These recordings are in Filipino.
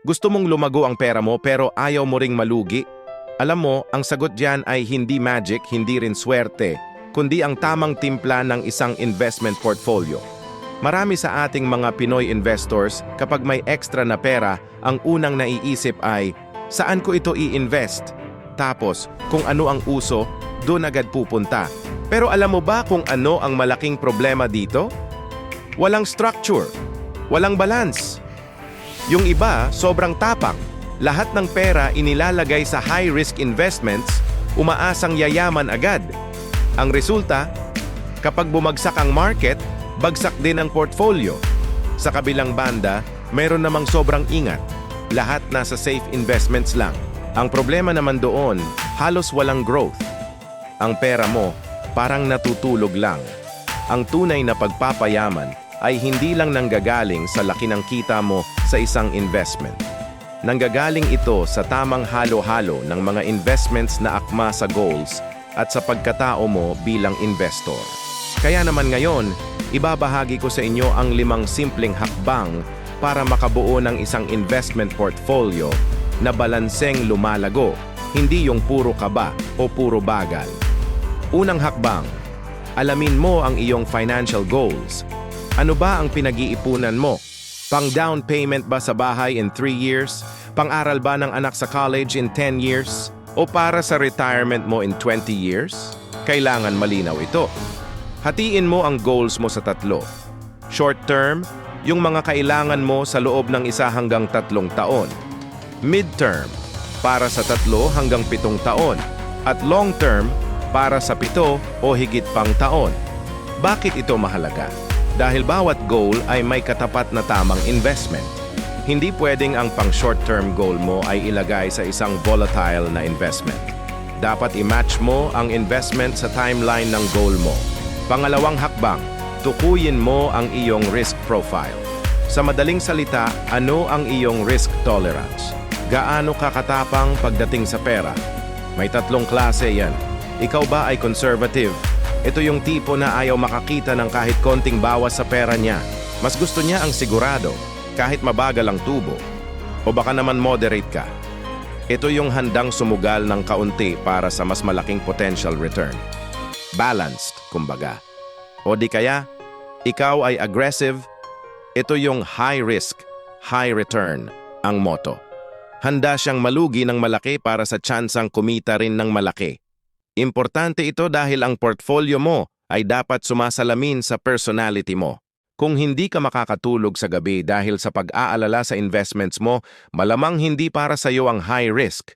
Gusto mong lumago ang pera mo pero ayaw mo ring malugi? Alam mo, ang sagot diyan ay hindi magic, hindi rin swerte, kundi ang tamang timpla ng isang investment portfolio. Marami sa ating mga Pinoy investors, kapag may extra na pera, ang unang naiisip ay, saan ko ito i-invest? Tapos, kung ano ang uso, doon agad pupunta. Pero alam mo ba kung ano ang malaking problema dito? Walang structure, walang balance. Yung iba, sobrang tapang. Lahat ng pera inilalagay sa high-risk investments, umaasang yayaman agad. Ang resulta, kapag bumagsak ang market, bagsak din ang portfolio. Sa kabilang banda, mayroon namang sobrang ingat. Lahat nasa safe investments lang. Ang problema naman doon, halos walang growth. Ang pera mo, parang natutulog lang. Ang tunay na pagpapayaman ay hindi lang nanggagaling sa laki ng kita mo sa isang investment. Nanggagaling ito sa tamang halo-halo ng mga investments na akma sa goals at sa pagkatao mo bilang investor. Kaya naman ngayon, ibabahagi ko sa inyo ang 5 simpleng hakbang para makabuo ng isang investment portfolio na balanseng lumalago, hindi yung puro kaba o puro bagal. Unang hakbang, alamin mo ang iyong financial goals. Ano ba ang pinag-iipunan mo? Pang down payment ba sa bahay in 3 years? Pang-aral ba ng anak sa college in 10 years? O para sa retirement mo in 20 years? Kailangan malinaw ito. Hatiin mo ang goals mo sa 3. Short term, yung mga kailangan mo sa loob ng 1 hanggang 3 taon. Mid-term, para sa 3 hanggang 7 taon. At long term, para sa 7 o higit pang taon. Bakit ito mahalaga? Dahil bawat goal ay may katapat na tamang investment. Hindi pwedeng ang pang short-term goal mo ay ilagay sa isang volatile na investment. Dapat i-match mo ang investment sa timeline ng goal mo. Pangalawang hakbang, tukuyin mo ang iyong risk profile. Sa madaling salita, ano ang iyong risk tolerance? Gaano ka katapang pagdating sa pera? May 3 klase yan. Ikaw ba ay conservative? Ito yung tipo na ayaw makakita ng kahit konting bawas sa pera niya. Mas gusto niya ang sigurado, kahit mabagal ang tubo. O baka naman moderate ka. Ito yung handang sumugal ng kaunti para sa mas malaking potential return. Balanced, kumbaga. O di kaya, ikaw ay aggressive. Ito yung high risk, high return, ang motto. Handa siyang malugi ng malaki para sa tsansang kumita rin ng malaki. Importante ito dahil ang portfolio mo ay dapat sumasalamin sa personality mo. Kung hindi ka makakatulog sa gabi dahil sa pag-aalala sa investments mo, malamang hindi para sa iyo ang high risk.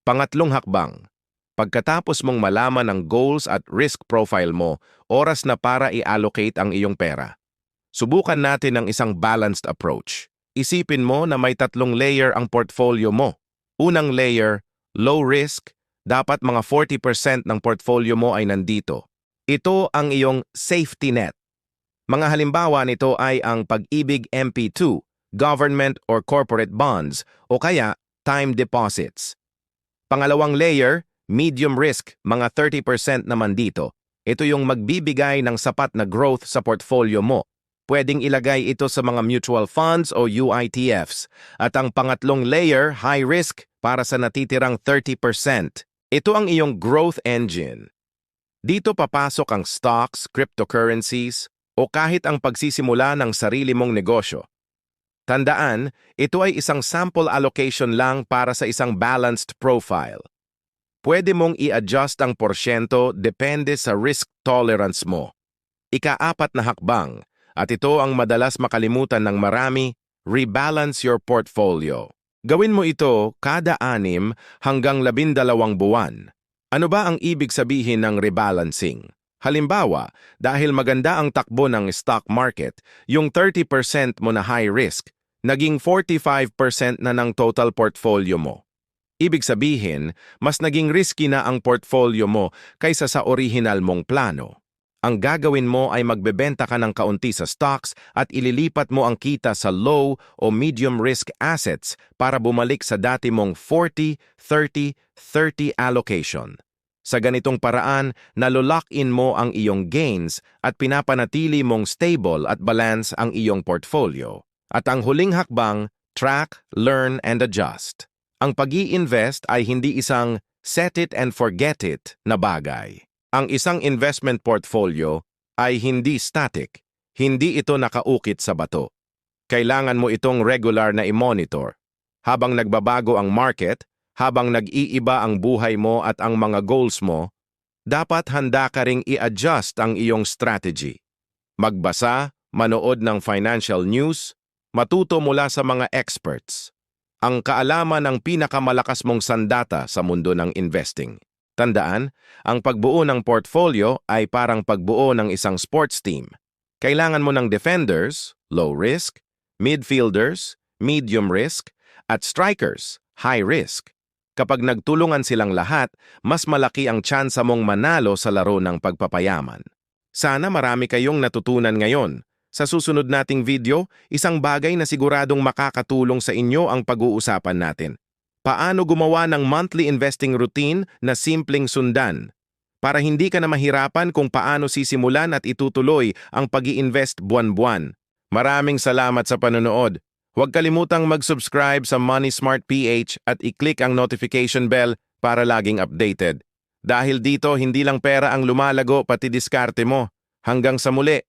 Pangatlong hakbang, pagkatapos mong malaman ang goals at risk profile mo, oras na para i-allocate ang iyong pera. Subukan natin ang isang balanced approach. Isipin mo na may 3 layer ang portfolio mo. Unang layer, low risk. Dapat mga 40% ng portfolio mo ay nandito. Ito ang iyong safety net. Mga halimbawa nito ay ang Pag-ibig MP2, government or corporate bonds, o kaya time deposits. Pangalawang layer, medium risk, mga 30% naman dito. Ito yung magbibigay ng sapat na growth sa portfolio mo. Pwedeng ilagay ito sa mga mutual funds o UITFs. At ang pangatlong layer, high risk, para sa natitirang 30%. Ito ang iyong growth engine. Dito papasok ang stocks, cryptocurrencies, o kahit ang pagsisimula ng sarili mong negosyo. Tandaan, ito ay isang sample allocation lang para sa isang balanced profile. Pwede mong i-adjust ang porsyento depende sa risk tolerance mo. Ika-4 na hakbang, at ito ang madalas makalimutan ng marami, rebalance your portfolio. Gawin mo ito kada 6 hanggang 12 buwan. Ano ba ang ibig sabihin ng rebalancing? Halimbawa, dahil maganda ang takbo ng stock market, yung 30% mo na high risk, naging 45% na ng total portfolio mo. Ibig sabihin, mas naging risky na ang portfolio mo kaysa sa orihinal mong plano. Ang gagawin mo ay magbebenta ka ng kaunti sa stocks at ililipat mo ang kita sa low o medium risk assets para bumalik sa dati mong 40-30-30 allocation. Sa ganitong paraan, nalolock in mo ang iyong gains at pinapanatili mong stable at balance ang iyong portfolio. At ang huling hakbang, Track, learn, and adjust. Ang pag-i-invest ay hindi isang set it and forget it na bagay. Ang isang investment portfolio ay hindi static. Hindi ito nakaukit sa bato. Kailangan mo itong regular na i-monitor. Habang nagbabago ang market, habang nag-iiba ang buhay mo at ang mga goals mo, dapat handa ka ring i-adjust ang iyong strategy. Magbasa, manood ng financial news, matuto mula sa mga experts. Ang kaalaman ng pinakamalakas mong sandata sa mundo ng investing. Tandaan, ang pagbuo ng portfolio ay parang pagbuo ng isang sports team. Kailangan mo ng defenders, low risk, midfielders, medium risk, at strikers, high risk. Kapag nagtulungan silang lahat, mas malaki ang tsansa mong manalo sa laro ng pagpapayaman. Sana marami kayong natutunan ngayon. Sa susunod nating video, isang bagay na siguradong makakatulong sa inyo ang pag-uusapan natin. Paano gumawa ng monthly investing routine na simpleng sundan? Para hindi ka na mahirapan kung paano sisimulan at itutuloy ang pag-i-invest buwan-buwan. Maraming salamat sa panonood. Huwag kalimutang mag-subscribe sa Money Smart PH at i-click ang notification bell para laging updated. Dahil dito, hindi lang pera ang lumalago pati diskarte mo. Hanggang sa muli!